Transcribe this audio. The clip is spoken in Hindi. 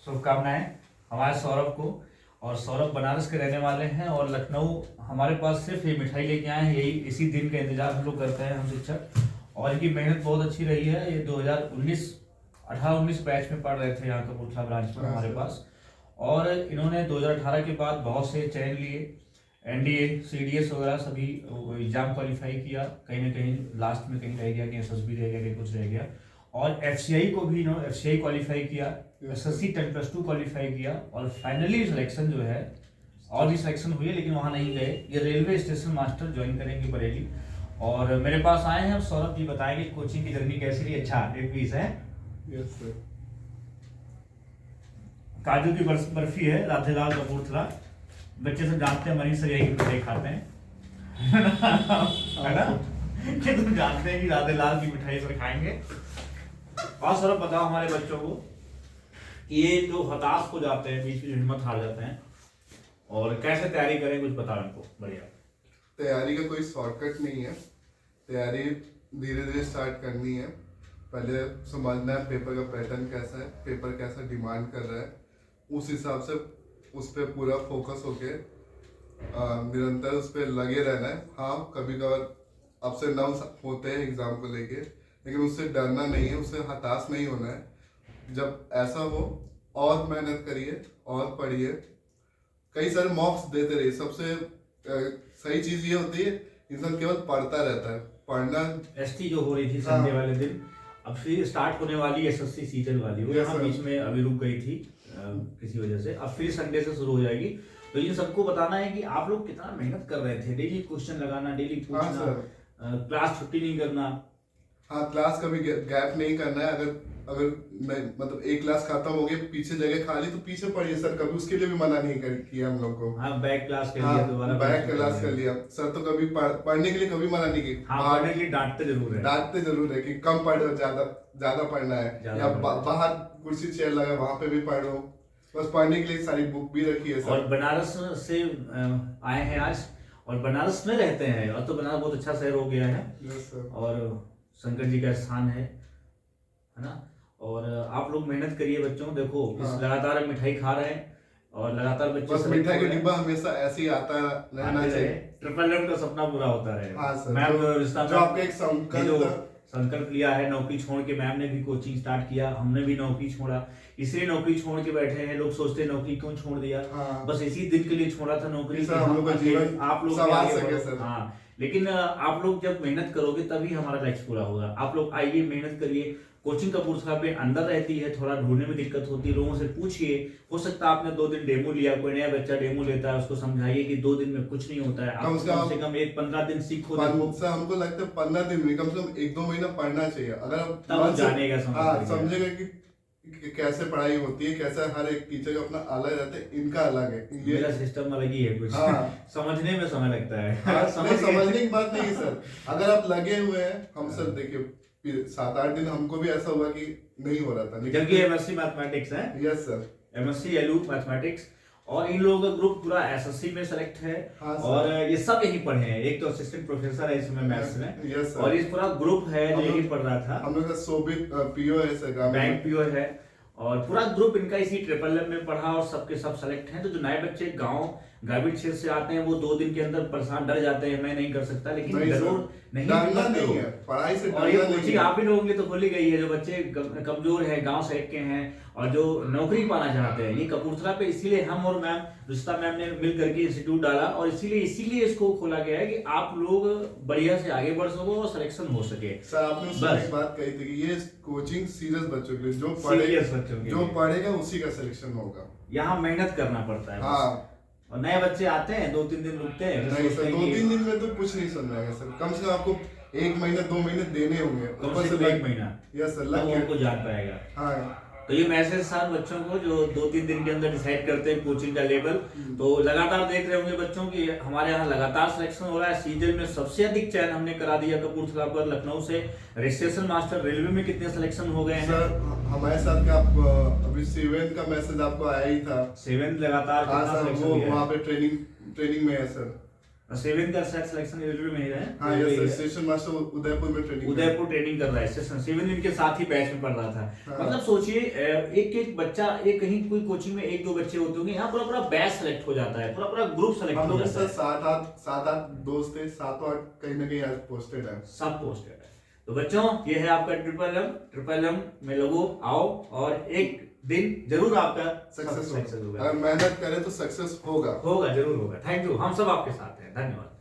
शुभकामनाएं हमारे सौरभ को। और सौरभ बनारस के रहने वाले हैं और लखनऊ हमारे पास सिर्फ ये मिठाई लेके आए हैं, यही इसी दिन का इंतजार हम लोग करते हैं हम शिक्षक। और इनकी मेहनत बहुत अच्छी रही है। ये 2018-19 बैच में पढ़ रहे थे यहाँ कपूरथला ब्रांच में हमारे पास। और इन्होंने 2018 के बाद बहुत से चयन लिए, एनडीए सीडीएस वगैरह सभी एग्जाम क्वालिफाई किया। कहीं ना कहीं लास्ट में कहीं रह गया, कहीं एसएसबी रह गया, कहीं कुछ रह गया। और एफसीआई को भी इन्होंने एफसीआई क्वालिफाई किया, एसएससी 10+2 क्वालिफाई किया। और फाइनली सिलेक्शन जो है, और भी सिलेक्शन हुई है लेकिन वहाँ नहीं गए। ये रेलवे स्टेशन मास्टर ज्वाइन करेंगे बरेली। और मेरे पास आए हैं सौरभ जी, बताएंगे कोचिंग की जर्नी कैसी रही। अच्छा एक पीस है काजू की बर्फी है, राधेलाल कपूरथला। बच्चे सब जानते हैं मनीष सर यही मिठाई खाते हैं है ना कि तुम जानते हैं कि राधेलाल की मिठाई सर खाएंगे। और सौरभ बताओ हमारे बच्चों को, ये जो हताश हो जाते हैं, बीच में हिम्मत हार जाते हैं, और कैसे तैयारी करें, कुछ बताओ इनको। बढ़िया। तैयारी का कोई शॉर्टकट नहीं है। तैयारी धीरे धीरे स्टार्ट करनी है। पहले समझना है पेपर का पैटर्न कैसा है, पेपर कैसा डिमांड कर रहा है, उस हिसाब से उस पर पूरा फोकस होके निरंतर उस पर लगे रहना है। हाँ, कभी कभार अप्स एंड डाउन होते हैं एग्जाम को लेके, लेकिन उससे डरना नहीं है, उससे हताश नहीं होना है। जब ऐसा हो और मेहनत करिए और पढ़िए, कई सारे मॉक्स देते रहिए। सबसे सही चीज ये होती है इंसान केवल पढ़ता रहता है। पढ़ना एसटी जो हो रही थी संडे वाले दिन, अब फिर स्टार्ट होने वाली एसएससी सीजन वाली, वो यहाँ बीच में अभी रुक गई थी किसी वजह से। अब फिर संडे से शुरू हो जाएगी। तो इन सबको बताना है कि आप लोग कितना मेहनत कर रहे थे, डेली क्वेश्चन लगाना, डेली पूछना, क्लास छुट्टी नहीं करना। हाँ, क्लास कभी गैप नहीं करना है। अगर मतलब एक क्लास खत्म हो गई, पीछे जगह खाली, तो पीछे पढ़िए। सर कभी उसके लिए भी मना नहीं किया हम लोग को। हाँ, बैक क्लास कर लिया, दोबारा बैक क्लास कर लिया। सर तो कभी पढ़ने के लिए कभी मना नहीं किया। हाँ, पढ़ने के लिए डांटते जरूर है कि कम पढ़ो, ज्यादा पढ़ना है, या बाहर कुर्सी चेयर लगा वहां पे भी पढ़ो। बस पढ़ने के लिए सारी बुक भी रखी है सर। और बनारस से आए हैं आज, और बनारस में रहते हैं। और तो बनारस बहुत अच्छा शहर हो गया है, और शंकर जी का स्थान है ना। और आप लोग मेहनत करिए बच्चों। देखो इस लगातार मिठाई खा रहे हैं, और लगातार बच्चे बस मिठाई का डिब्बा हमेशा ऐसे ही आता रहना चाहिए। ट्रिपल एम का सपना पूरा होता रहे। हाँ सर, जो आपका एक संकल्प लिया है, नौकरी छोड़ के, मैम ने भी कोचिंग स्टार्ट किया, हमने भी नौकरी छोड़ा, इसलिए नौकरी छोड़ के बैठे हैं। लोग सोचते हैं नौकरी क्यों छोड़ दिया। बस इसी दिन के लिए छोड़ा था नौकरी, आप लोग। हाँ, लेकिन आप लोग जब मेहनत करोगे तभी हमारा लक्ष्य पूरा होगा। आप लोग आइए, मेहनत करिए। कोचिंग कपूरथला पे अंदर रहती है, थोड़ा ढूंढने में दिक्कत होती है, लोगों से पूछिए। हो सकता है आपने 2 दिन डेमो लिया, कोई नया बच्चा डेमो लेता है, उसको समझाइए कि 2 दिन में कुछ नहीं होता है। आप कम से कम 15 दिन सीखो। हमको लगता है 15 दिन में कम से कम 1-2 महीना पढ़ना चाहिए। अगर आप जानेगा, समझेगा कि कैसे पढ़ाई होती है, कैसे हर एक टीचर का अपना अलग रहता है, इनका अलग है, मेरा सिस्टम अलग ही है कुछ। समझने में समय लगता है। समझने की बात नहीं सर, अगर आप लगे हुए हैं। हम सर देखिए 7-8 दिन हमको भी ऐसा हुआ कि नहीं हो रहा था, जबकि एमएससी मैथमेटिक्स है। Yes sir, MSc LU mathematics. और इन लोगों का ग्रुप पूरा एसएससी में सेलेक्ट है। हाँ, और ये सब यही पढ़े हैं। एक तो असिस्टेंट प्रोफेसर है इसमें मैथ्स में। यस सर, और इस पूरा ग्रुप है जो यही पढ़ रहा था। हम लोग का सोबित पीओ है सर, बैंक पीओ है। और पूरा ग्रुप इनका इसी ट्रिपल एम में पढ़ा, और सबके सब सेलेक्ट हैं। तो जो नए बच्चे गांव ग्रामीण क्षेत्र से आते हैं, वो 2 दिन के अंदर परेशान, डर जाते हैं, मैं नहीं कर सकता। लेकिन जरूर नहीं है पढ़ाई से। और ये कोचिंग आप ही लोगों की तो खोली गई है। जो बच्चे कमजोर हैं, गांव साइड के हैं, और जो नौकरी पाना चाहते हैं, ये कपूरथला पे इसीलिए हम और मैम रुस्ता मैम ने मिल करके इंस्टीट्यूट डाला। और इसीलिए इसको खोला गया है कि आप लोग बढ़िया से आगे बढ़ सको और सिलेक्शन हो सके। सर आपने एक बात कही थी कि ये कोचिंग सीरियस बच्चों के लिए, जो पढ़ेगा उसी का सिलेक्शन होगा। यहाँ मेहनत करना पड़ता है। हाँ, और नए बच्चे आते हैं, 2-3 दिन रुकते हैं। नहीं सर, 2-3 दिन में तो कुछ नहीं समझाएगा सर। कम से कम आपको 1 महीना 2 महीने देने होंगे। कम से कम 1 महीना। यस सर, उनको जान पाएगा। हाँ, तो ये मैसेज सारे बच्चों को जो 2-3 दिन के अंदर डिसाइड करते हैं कोचिंग का लेवल। तो लगातार देख रहे होंगे बच्चों की, हमारे यहाँ लगातार सिलेक्शन हो रहा है। सीजन में सबसे अधिक चयन हमने करा दिया कपूरथला पर, लखनऊ से। रजिस्ट्रेशन मास्टर रेलवे में कितने सिलेक्शन हो गए हैं सर? हमारे साथ का अभी 7 का मैसेज आपको आया ही था। 7 लगातार वहाँ पे ट्रेनिंग में है सर। सेवन का सिलेक्शन रेलवे में ही है। हाँ ये स्टेशन मास्टर उदयपुर में ट्रेनिंग उदयपुर ट्रेनिंग कर रहा है, सेवन इनके साथ ही बैच में पढ़ रहा था। हाँ। मतलब सोचिए एक एक बच्चा, एक कहीं कोई कोचिंग में एक दो बच्चे होते होंगे, यहाँ पूरा पूरा बैच सेलेक्ट हो जाता है, पूरा पूरा ग्रुप सेलेक्ट हम हो लोग जाता है। सात आठ दोस्त थे, 7-8 कहीं ना कहीं आज पोस्टेड है, सब पोस्टेड है। तो बच्चों ये है आपका ट्रिपल एम में लोगो आओ और एक दिन जरूर आपका सक्सेस होगा। अगर मेहनत करें तो सक्सेस होगा। जरूर होगा। थैंक यू, हम सब आपके साथ हैं। धन्यवाद।